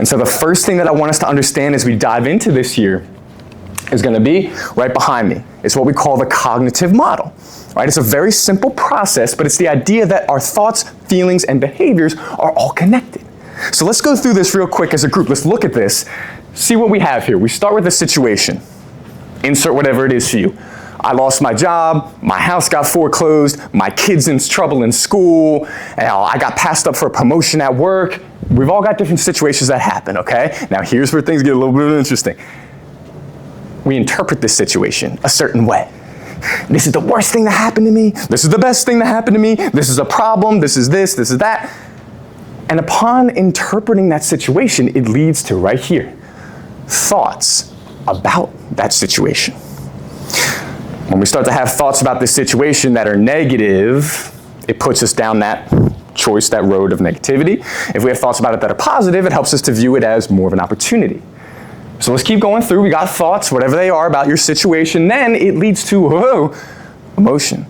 And so the first thing that I want us to understand as we dive into this here is going to be right behind me. It's what we call the cognitive model. Right? It's a very simple process, but it's the idea that our thoughts, feelings, and behaviors are all connected. So let's go through this real quick as a group. Let's look at this, see what we have here. We start with a situation. Insert whatever it is for you. I lost my job, my house got foreclosed, my kid's in trouble in school, I got passed up for a promotion at work. We've all got different situations that happen, okay? Now here's where things get a little bit interesting. We interpret this situation a certain way. This is the worst thing that happened to me. This is the best thing that happened to me. This is a problem. This is this. This is that. And upon interpreting that situation, it leads to right here, thoughts about that situation. When we start to have thoughts about this situation that are negative, it puts us down that choice, that road of negativity. If we have thoughts about it that are positive, it helps us to view it as more of an opportunity. So let's keep going through. We got thoughts, whatever they are, about your situation. Then it leads to emotion.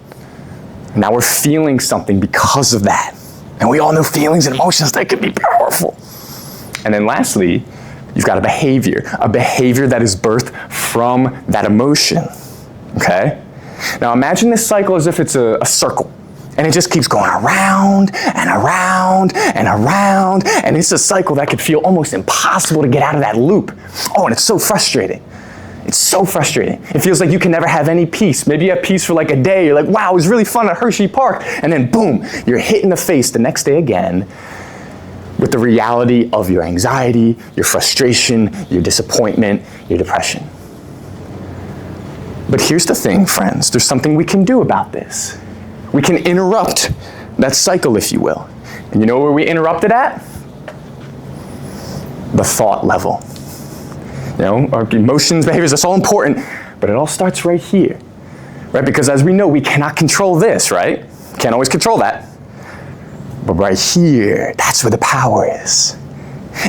Now we're feeling something because of that. And we all know feelings and emotions, they can be powerful. And then lastly, you've got a behavior that is birthed from that emotion. Okay? Now imagine this cycle as if it's a circle. And it just keeps going around and around and around. And it's a cycle that could feel almost impossible to get out of that loop. Oh, and it's so frustrating. It's so frustrating. It feels like you can never have any peace. Maybe you have peace for like a day. You're like, wow, it was really fun at Hershey Park. And then boom, you're hit in the face the next day again with the reality of your anxiety, your frustration, your disappointment, your depression. But here's the thing, friends. There's something we can do about this. We can interrupt that cycle, if you will. And you know where we interrupt it at? The thought level. You know, our emotions, behaviors, that's all important, but it all starts right here, right? Because as we know, we cannot control this, right? Can't always control that. But right here, that's where the power is.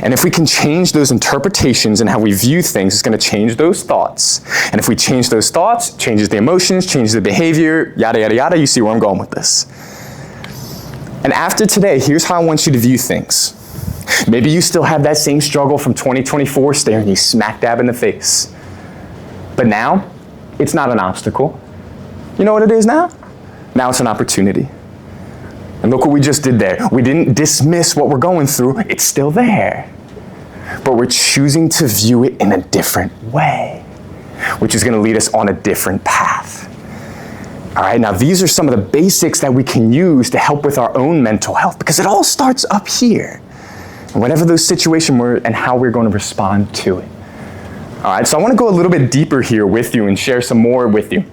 And if we can change those interpretations and how we view things, it's going to change those thoughts. And if we change those thoughts, changes the emotions, changes the behavior, yada, yada, yada, you see where I'm going with this. And after today, here's how I want you to view things. Maybe you still have that same struggle from 2024 staring you smack dab in the face. But now, it's not an obstacle. You know what it is now? Now it's an opportunity. And look what we just did there. We didn't dismiss what we're going through. It's still there. But we're choosing to view it in a different way, which is going to lead us on a different path. All right, now these are some of the basics that we can use to help with our own mental health, because it all starts up here. And whatever those situations were and how we're going to respond to it. All right, so I want to go a little bit deeper here with you and share some more with you.